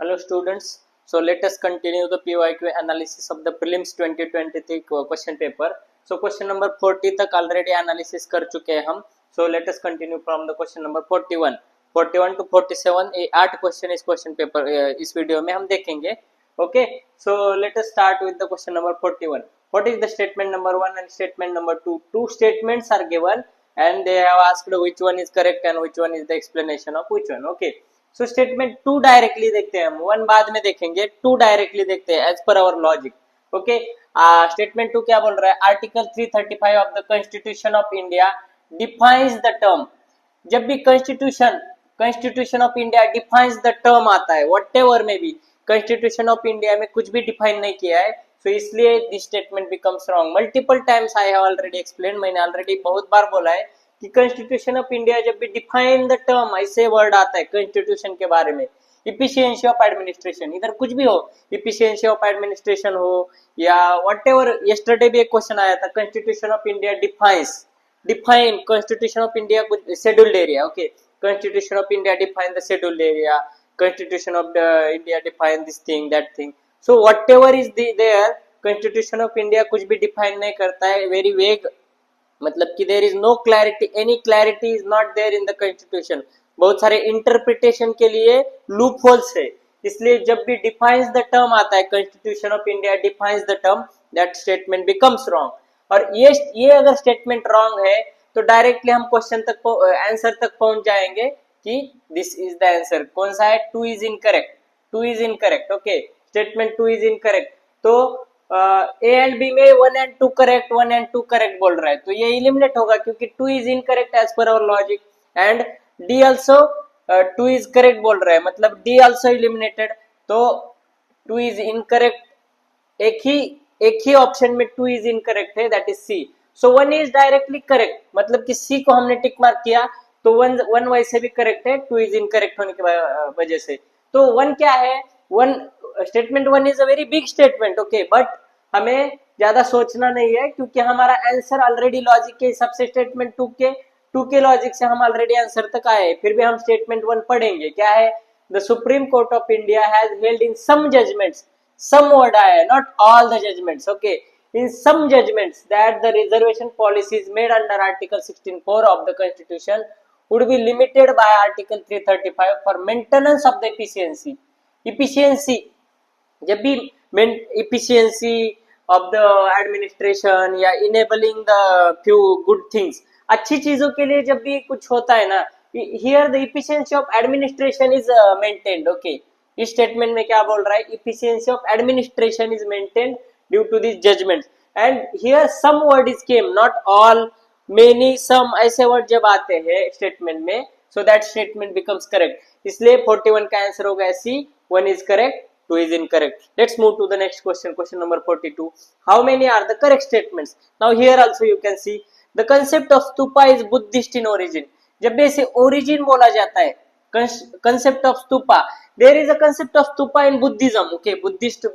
Hello students, so let us continue the PYQ analysis of the prelims 2023 question paper. So question number 40 तक already analysis कर चुके हैं हम. So let us continue from the question number 41. 41 to 47 ये 8 question इस question paper इस video में हम देखेंगे. Okay, so let us start with the question number 41. What is the statement number 1 and statement number 2? Two statements are given and they have asked which one is correct and which one is the explanation of which one. Okay. So statement two directly देखते हैं हम, one बाद में देखेंगे, to directly देखते हैं as per our logic. Okay, statement two क्या बोल रहा है? Article 335 of the constitution of India defines the term. जब भी constitution of India defines the term आता है, व्हाटएवर में भी कॉन्स्टिट्यूशन ऑफ इंडिया में कुछ भी डिफाइन नहीं किया है, तो इसलिए this statement becomes wrong. Multiple times I have already explain, मैंने ऑलरेडी बहुत बार बोला है कि कॉन्स्टिट्यूशन ऑफ इंडिया जब भी डिफाइन द टर्म ऐसे वर्ड आता है कॉन्स्टिट्यूशन के बारे में, इफिशियंसी ऑफ एडमिनिस्ट्रेशन, इधर कुछ भी हो, इफिशियंसी ऑफ एडमिनिस्ट्रेशन हो या व्हाटएवर. यस्टरडे भी एक क्वेश्चन आया था, constitution of India define constitution of India कुछ scheduled area. Okay, constitution of India define the scheduled area, constitution of India define this thing that thing. So whatever is there, constitution of India कुछ भी define नहीं करता है, very vague, मतलब कि there is no clarity, any clarity is not there in the constitution. बहुत सारे interpretation के लिए लूप होल्स है, इसलिए जब भी डिफाइंस द टर्म आता है, constitution of India defines the term, that statement becomes wrong. और ये अगर स्टेटमेंट रॉन्ग है तो डायरेक्टली हम क्वेश्चन तक आंसर तक पहुंच जाएंगे कि दिस इज द आंसर. कौन सा है? Two is incorrect. Okay, statement two is incorrect. तो ए एंड बी में 1 and 2 करेक्ट, 1 and 2 करेक्ट बोल रहा है, तो ये इलिमिनेट होगा क्योंकि 2 is incorrect as per our logic. And D also 2 is correct बोल रहा है, मतलब डी आल्सो इलिमिनेटेड. तो 2 इज इनकरेक्ट, एक ही ऑप्शन में 2 इज इनकरेक्ट है, that is C. So 1 is directly correct, मतलब कि सी को हमने टिक मार्क किया तो 1 वैसे भी करेक्ट है 2 इज इनकरेक्ट होने की वजह से. तो 1 क्या है? Statement 1 is a very big statement. Okay, but हमें ज्यादा सोचना नहीं है क्योंकि हमारा आंसर ऑलरेडी लॉजिक के हिसाब से स्टेटमेंट 2 के लॉजिक से हम ऑलरेडी आंसर तक आए. फिर भी हम स्टेटमेंट 1 पढ़ेंगे. क्या है? The Supreme Court of India has held in some judgments, some word आया है, not all the judgments. Okay, in some judgments that the reservation policies made under article 16(4) of the constitution would be limited by article 335 for maintenance of the efficiency. जब भी efficiency of the administration या enabling the few good things, अच्छी चीजों के लिए जब भी कुछ होता है ना, here the efficiency of administration is maintained. Okay, इस स्टेटमेंट में क्या बोल रहा है? efficiency of administration is maintained due to these judgments. And here some word is came, not all, many, some, ऐसे वर्ड जब आते हैं स्टेटमेंट में, so that statement becomes correct. इसलिए 41 का आंसर होगा C. 1 is correct, 2 is incorrect. Let's move to the next question, question number 42. How many are the correct statements? Now here also you can see the concept of stupa is Buddhist in origin. जब भी इसे origin बोला जाता है, concept of stupa, there is a concept of stupa in Buddhism. Okay, Buddhist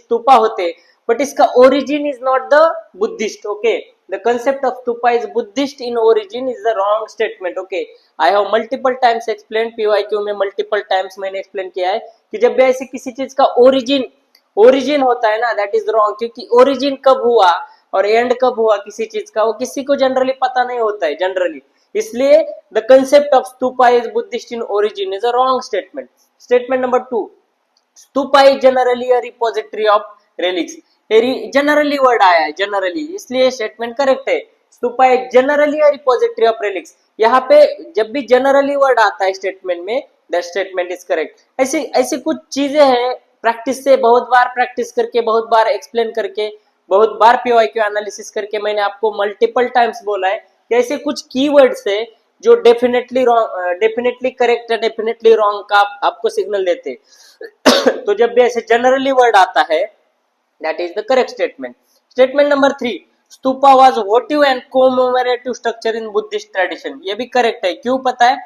stupa होते, but इसका origin is not the Buddhist. Okay, the concept of stupa is Buddhist in origin is the wrong statement. Okay, I have multiple times explained, PYQ में multiple times मैंने explain किया है कि जब भी ऐसे किसी चीज का origin होता है ना, that is wrong. क्योंकि origin कब हुआ और end कब हुआ किसी चीज का, वो किसी को जनरली पता नहीं होता है जनरली. इसलिए the concept of stupa is Buddhist in origin is a wrong statement. Statement number 2, stupa is generally a repository of relics. Generally word आया है, जनरली, इसलिए स्टेटमेंट करेक्ट है. Stupa is generally a repository of relics. यहाँ पे जब भी generally word आता है स्टेटमेंट में, दैट स्टेटमेंट इज करेक्ट. ऐसी कुछ चीजें हैं, प्रैक्टिस से, बहुत बार प्रैक्टिस करके, बहुत बार एक्सप्लेन करके, बहुत बार पीवाईक्यू एनालिसिस करके मैंने आपको मल्टीपल टाइम्स बोला है कि ऐसे कुछ कीवर्ड्स है जो डेफिनेटली करेक्ट है, डेफिनेटली रॉन्ग का आपको सिग्नल देते. तो जब भी ऐसे जनरली वर्ड आता है, that is the correct statement. Statement number 3, stupa was votive and commemorative structure in Buddhist tradition. ये भी correct है. क्यों पता है?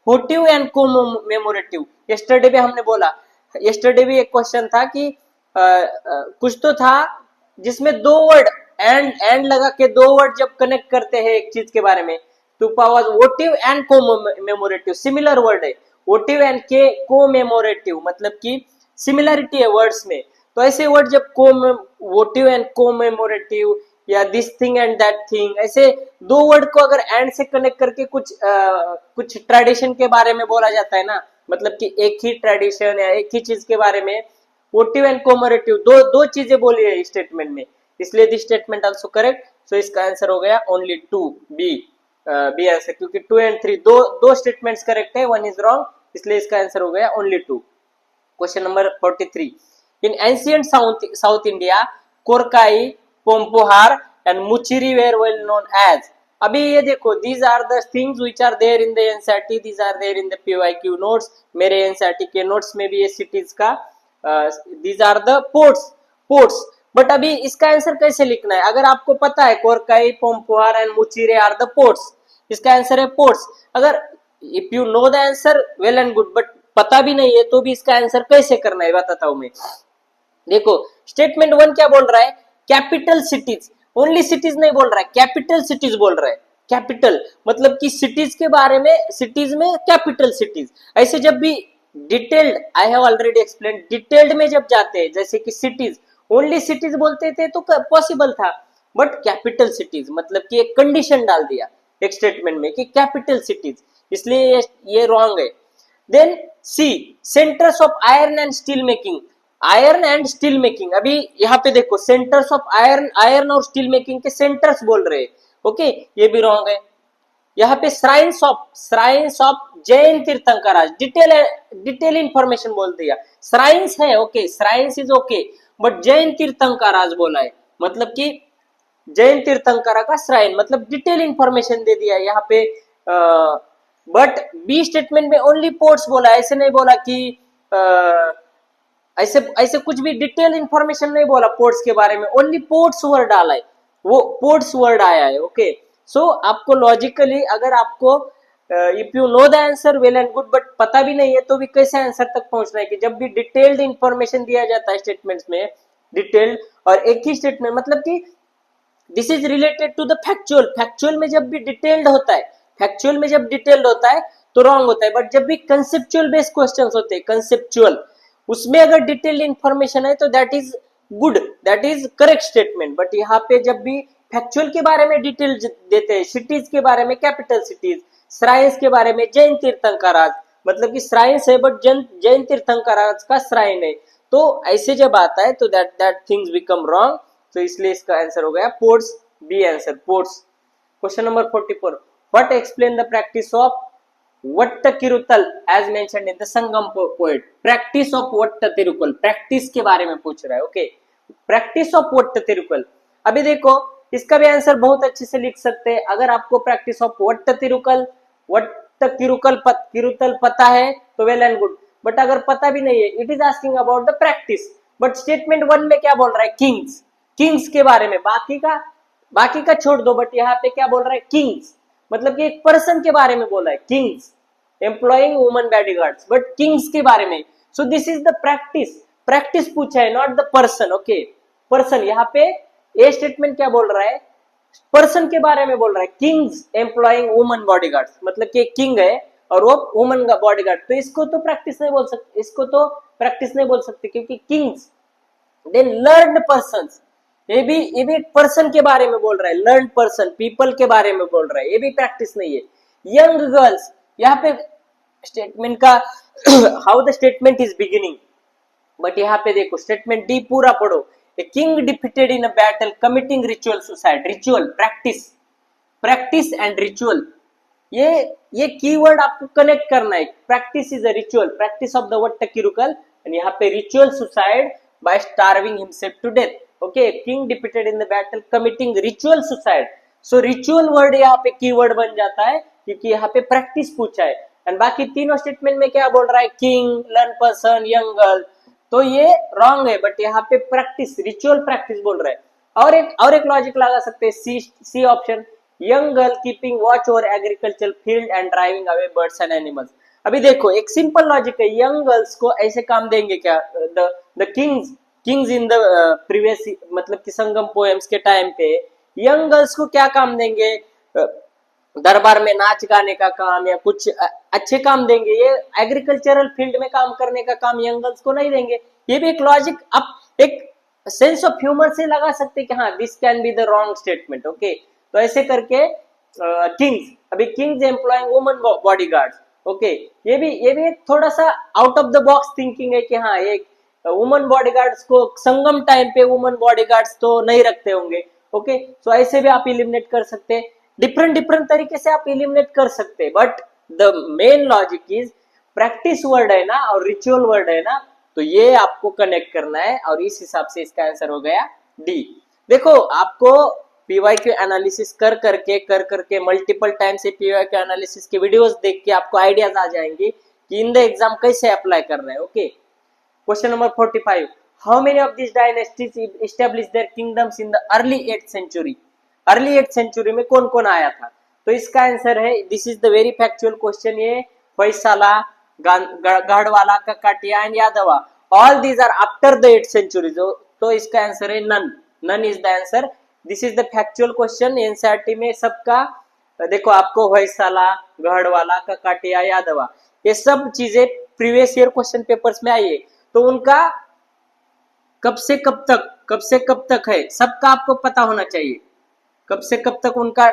votive and commemorative. yesterday भी हमने बोला, yesterday भी एक क्वेश्चन था कि कुछ तो था जिसमें 2 वर्ड and लगा के 2 वर्ड जब कनेक्ट करते हैं एक चीज के बारे में, stupa was votive and commemorative. Similar word है votive and commemorative, मतलब कि सिमिलरिटी है वर्ड्स में। तो ऐसे वर्ड जब कोमोटिव एंड कोमेमोरेटिव या this thing and that thing, ऐसे दो वर्ड को अगर एंड से कनेक्ट करके कुछ ट्रेडिशन के बारे में बोला जाता है ना, मतलब कि एक ही ट्रेडिशन या एक ही चीज के बारे में, मोटिव एंड कोमोरेटिव दो चीजें बोली है स्टेटमेंट में, इसलिए दिस स्टेटमेंट आल्सो करेक्ट। सो इसका आंसर हो गया ओनली 2 बी आंसर, क्योंकि 2 एंड 3 दो स्टेटमेंट्स करेक्ट है, 1 इज रॉन्ग, इसलिए इसका आंसर हो गया only 2। Question number 43, in ancient south India Korkai, Poompuhar and Muchiri were well known as. अभी ये देखो, these are the things which are there in the NCERT, these are there in the PYQ notes. मेरे NCERT के notes में भी ये cities का these are the ports. But अभी इसका आंसर कैसे लिखना है? अगर आपको पता है Korkai, Poompuhar and Muchiri are the ports, इसका आंसर है पोर्ट्स। अगर if you know the answer well and good, but पता भी नहीं है तो भी इसका आंसर कैसे करना है बताता हूं मैं। देखो स्टेटमेंट 1 क्या बोल रहा है? कैपिटल सिटीज, ओनली सिटीज नहीं बोल रहा है, कैपिटल सिटीज बोल रहा है। कैपिटल मतलब कि सिटीज के बारे में, सिटीज में कैपिटल सिटीज। ऐसे जब भी detailed, I have already explain, detailed में जब जाते हैं, जैसे कि सिटीज, ओनली सिटीज बोलते थे तो पॉसिबल था, बट कैपिटल सिटीज मतलब कि एक कंडीशन डाल दिया एक स्टेटमेंट में कि कैपिटल सिटीज, इसलिए ये रॉन्ग है। Then C, centres of iron and steel making, iron and steel making, अभी यहाँ पे देखो सेंटर्स ऑफ आयरन और स्टील मेकिंग के सेंटर्स बोल रहे हैं, ओके, ये भी रॉन्ग है। यहाँ पे shrines of Jain tirthankaras, detail information बोल दिया। श्राइन्स है okay, shrines is okay, but Jain tirthankaras बोला है, मतलब कि जैन तीर्थंकरा का श्राइन, मतलब डिटेल इंफॉर्मेशन दे दिया यहाँ पे। बट बी स्टेटमेंट में ओनली पोर्ट्स बोला, ऐसे नहीं बोला कि ऐसे कुछ भी डिटेल इंफॉर्मेशन नहीं बोला पोर्ट्स के बारे में, ओनली पोर्ट्स वर्ड डाला है, वो पोर्ट्स वर्ड आया है, ओके। सो आपको लॉजिकली, अगर आपको if you know the answer well and good, but पता भी नहीं है तो भी कैसे आंसर तक पहुंचना है, कि जब भी डिटेल्ड इंफॉर्मेशन दिया जाता है स्टेटमेंट्स में, डिटेल्ड और एक ही स्टेटमेंट, मतलब कि this is related to the factual, factual में जब भी डिटेल्ड होता है, फैक्चुअल में जब डिटेल्ड होता है तो रॉन्ग होता है, बट जब भी कंसेप्चुअल बेस्ड क्वेश्चंस होते हैं, कंसेप्चुअल, उसमें अगर डिटेल्ड इंफॉर्मेशन है तो that is good, that is correct statement. But यहाँ पे जब भी फैक्चुअल के बारे में डिटेल देते हैं, सिटीज के बारे में कैपिटल सिटीज, श्राइन्स के बारे में जैन तीर्थंकराज, मतलब कि श्राइन्स है बट जैन तीर्थंकराज का श्राइन है, तो ऐसे जब आता है तो दैट थिंग्स बिकम रॉन्ग। तो इसलिए इसका आंसर हो गया ports, B answer ports. Question number 44, what explain the practice of Vattatiruttal as mentioned in the Sangam poet. Practice of Vattatirukkal, practice के बारे में पूछ रहा है, ओके, प्रैक्टिस ऑफ वट्टतिरुक्कल। अभी देखो इसका भी आंसर बहुत अच्छे से लिख सकते हैं, अगर आपको प्रैक्टिस ऑफ वट्टतिरुक्कल पता है तो वेल एंड गुड, बट अगर पता भी नहीं है, it is asking about the practice. But statement 1 में क्या बोल रहा है? किंग्स के बारे में, बाकी का छोड़ दो, बट यहाँ पे क्या बोल रहा है? किंग्स, मतलब कि एक पर्सन के बारे में बोला है, Kings employing woman bodyguards, but Kings के बारे में। सो दिस इज द प्रैक्टिस पूछा है, not the person, okay, person. यहाँ पे ए स्टेटमेंट क्या बोल रहा है? पर्सन के बारे में बोल रहा है, किंग्स एम्प्लॉइंग वुमन बॉडीगार्ड्स, मतलब कि एक किंग है और वो वुमन का बॉडीगार्ड, तो इसको तो प्रैक्टिस नहीं बोल सकते, क्योंकि किंग्स। देन लर्न्ड पर्सन्स, ये भी एक पर्सन के बारे में बोल रहा है, लर्न पर्सन, पीपल के बारे में बोल रहा है, ये भी प्रैक्टिस नहीं है। यंग गर्ल्स, यहाँ पे स्टेटमेंट का how the statement is beginning, but यहाँ पे देखो स्टेटमेंट डी पूरा पढ़ो। A king defeated in a battle committing ritual suicide, ritual, practice and ritual, ये कीवर्ड आपको कनेक्ट करना है। Practice is a ritual, practice of the Vattatirukkal, and यहाँ पे ritual suicide by starving himself to death, okay. King defeated in the battle committing ritual suicide, so ritual word यहाँ पे keyword बन जाता है, क्योंकि यहाँ पे प्रैक्टिस पूछा है। एंड बाकी तीनों स्टेटमेंट में क्या बोल रहा है? King, learn person, young girl, तो ये रॉन्ग है, बट यहाँ पे प्रैक्टिस, रिचुअल प्रैक्टिस बोल रहा है। और एक लॉजिक लगा सकते हैं, C option, young girl keeping watch over agriculture field and driving away birds and animals. अभी देखो एक सिंपल लॉजिक है, यंग गर्ल्स को ऐसे काम देंगे क्या? The kings in the previous, मतलब कि संगम पोएम्स के टाइम पे यंग गर्ल्स को क्या काम देंगे? दरबार में नाच गाने का काम या कुछ अच्छे काम देंगे। ये एग्रीकल्चरल फील्ड में काम करने का काम यंगल्स को नहीं देंगे। ये भी एक लॉजिक आप एक सेंस ऑफ ह्यूमर से लगा सकते हैं कि हाँ this can be the wrong statement. Okay, तो ऐसे करके किंग्स, अभी Kings employing woman bodyguards. Okay, ये भी एक थोड़ा सा out of the box thinking है कि हाँ ये वुमन बॉडीगार्ड्स को संगम टाइम पे वुमन बॉडीगार्ड्स तो नहीं रखते होंगे। ओके, तो ऐसे भी आप इलिमिनेट कर सकते हैं, डिफरेंट डिफरेंट तरीके से आप इलिमिनेट कर सकते हैं। But the main logic is practice word है ना और रिचुअल वर्ड है ना, तो ये आपको कनेक्ट करना है और इस हिसाब से इसका आंसर हो गया डी। देखो आपको पीवाईक्यू एनालिसिस कर करके मल्टीपल टाइम से पीवाईक्यू एनालिसिस के वीडियोस देख के आपको आइडियाज आ जाएंगे कि इन द एग्जाम कैसे अप्लाई करना है। Okay, question number 45, how many of this dynasties establish their kingdoms in the early 8th century. Early 8th century में कौन कौन आया था? तो इसका आंसर है, this is the very factual question, ये Hoysala, Gahadavala, Kakatiya and Yadava, all these are after the 8th century. तो इसका आंसर है none, none is the answer. This is the factual question. NCERT में सबका देखो आपको होयसाला, गढ़वाला, ककाटिया, यादवा, ये सब चीजें प्रीवियस ईयर क्वेश्चन पेपर्स में आई है। तो उनका कब से कब तक है सबका आपको पता होना चाहिए। कब से कब तक उनका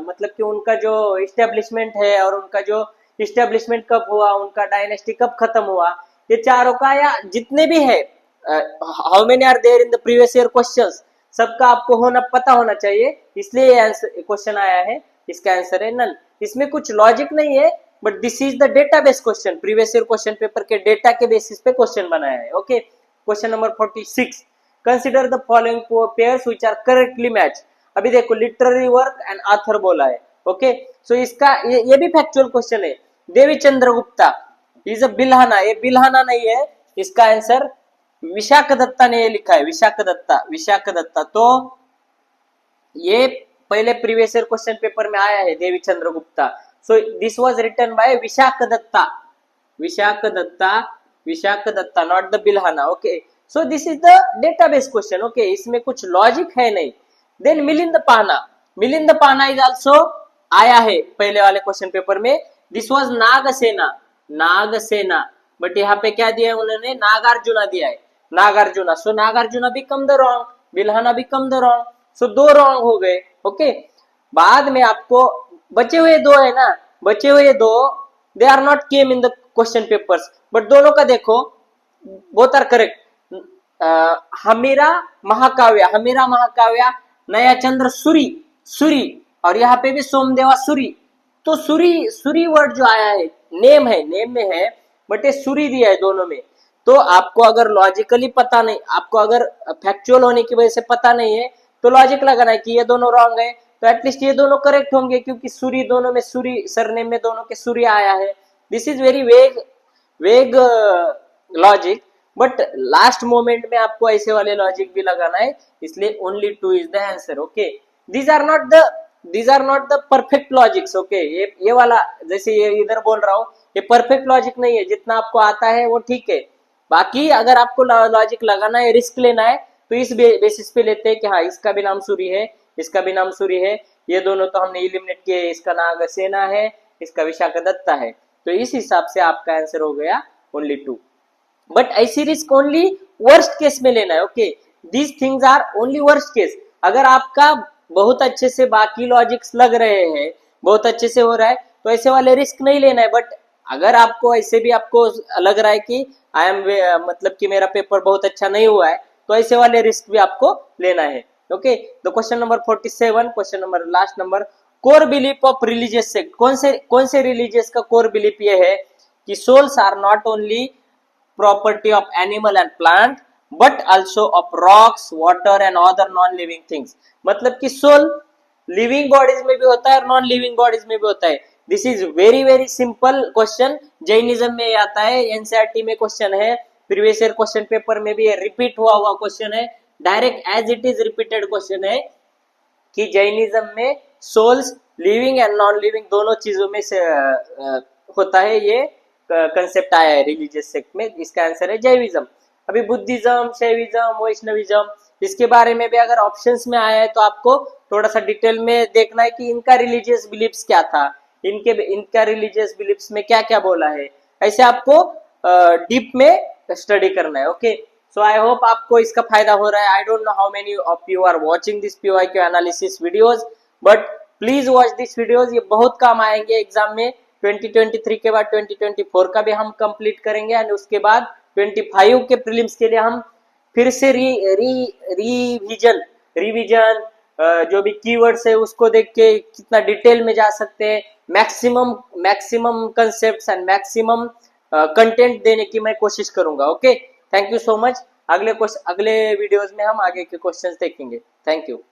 मतलब कि उनका जो इस्टेब्लिशमेंट है और उनका जो इस्टेब्लिशमेंट कब हुआ, उनका डायनेस्टी कब खत्म हुआ, ये चारों का या जितने भी है how many are there in the previous year questions, सबका आपको पता होना चाहिए। इसलिए ये क्वेश्चन आया है, इसका आंसर है नन। इसमें कुछ लॉजिक नहीं है, but this is the database question, previous year question paper के डेटा के बेसिस पे क्वेश्चन बनाया है। Okay, question number 46, consider the following pairs which are correctly match. अभी देखो लिटरेरी वर्क एंड ऑथर बोला है। ओके, सो इसका ये भी फैक्चुअल क्वेश्चन है। देवी चंद्रगुप्ता इज अ बिल्हाना, ये बिल्हाना नहीं है, इसका आंसर विशाख दत्ता ने ये लिखा है, विशाख दत्ता। तो ये पहले प्रीवियस ईयर क्वेश्चन पेपर में आया है Devi Chandragupta. So this was written by Vishakhadatta, not the Bilhana. Okay, so this is the database question. Okay, इसमें कुछ लॉजिक है नहीं। देन मिलिंद पाना इज आल्सो आया है पहले वाले क्वेश्चन पेपर में। दिस वाज नागसेना, बट यहाँ पे क्या दिया है उन्होंने, नागार्जुना दिया है, Nagarjuna. So Nagarjuna become the wrong, Bilhana become the wrong. So दो रॉन्ग हो गए। ओके, बाद में आपको बचे हुए दो है ना, बचे हुए दो they are not came in the question papers, but दोनों का देखो बोथ आर करेक्ट। हमीरा महाकाव्य, नया चंद्र सूरी, और यहाँ पे भी सोमदेवा सूरी। तो सूरी वर्ड जो आया है नेम में है, बट ये सूरी दिया है दोनों में। तो आपको अगर लॉजिकली पता नहीं, आपको अगर फैक्चुअल होने की वजह से पता नहीं है, तो लॉजिक लगाना है कि ये दोनों रॉन्ग है, तो एटलीस्ट ये दोनों करेक्ट होंगे, क्योंकि सूरी दोनों में, सूरी सरनेम में दोनों के सूर्य आया है। This is very vague logic, but last moment में आपको ऐसे वाले लॉजिक भी लगाना है, इसलिए only 2 is the answer. Okay, these are not the perfect logics. Okay, ये वाला जैसे ये इधर बोल रहा हूं, ये परफेक्ट लॉजिक नहीं है, जितना आपको आता है वो ठीक है। बाकी अगर आपको लॉजिक लगाना है, रिस्क लेना है, तो इस बेसिस पे लेते हैं कि हाँ इसका भी नाम सूरी है, इसका भी नाम सूरी है, ये दोनों तो हमने इलिमिनेट किए, इसका नागसेना है, इसका विशाख दत्ता है। तो इस हिसाब से आपका आंसर हो गया ओनली 2। बट ऐसी रिस्क ओनली वर्स्ट केस में लेना है। Okay, these things are only worst case. अगर आपका बहुत अच्छे से बाकी लॉजिक्स लग रहे हैं, बहुत अच्छे से हो रहा है, तो ऐसे वाले रिस्क नहीं लेना है। बट अगर आपको ऐसे भी आपको लग रहा है कि आई एम मतलब कि मेरा पेपर बहुत अच्छा नहीं हुआ है, तो ऐसे वाले रिस्क भी आपको लेना है। ओके, तो question number 47, question number last number, core belief of religious sect. कौन से रिलीजियस का कोर बिलीफ ये है कि souls are not only property of animal and plant but also of rocks, water and other non living things. मतलब कि soul living bodies में भी होता है और नॉन लिविंग बॉडीज में भी होता है। This is very simple question, Jainism में आता है, एनसीईआरटी में क्वेश्चन है, प्रीवियस ईयर क्वेश्चन पेपर में भी रिपीट हुआ क्वेश्चन है, direct as it is repeated question है कि जैनिज्म में souls living and non living दोनों चीजों में से होता है। ये कंसेप्ट आया है रिलीजियस सेक्ट में, इसका आंसर है जैविज्म। अभी बुद्धिज्म, शैविज्म, वैष्णविज्म, इसके बारे में भी अगर ऑप्शंस में आया है तो आपको थोड़ा सा डिटेल में देखना है कि इनका रिलीजियस बिलीफ्स क्या था, इनका रिलीजियस बिलीफ्स में क्या क्या बोला है, ऐसे आपको डीप में स्टडी करना है। ओके, सो आई होप आपको इसका फायदा हो रहा है। I don't know how many of you are watching this PYQ analysis videos, but please watch this videos, ये बहुत काम आएंगे एग्जाम में। 2023 के बाद 2024 का भी हम कंप्लीट करेंगे एंड उसके बाद 25 के प्रीलिम्स के लिए हम फिर से रिवीजन जो भी कीवर्ड्स है उसको देख के कितना डिटेल में जा सकते हैं, maximum concepts and maximum content देने की मैं कोशिश करूंगा। Okay, thank you so much. अगले वीडियोस में हम आगे के क्वेश्चंस देखेंगे। Thank you.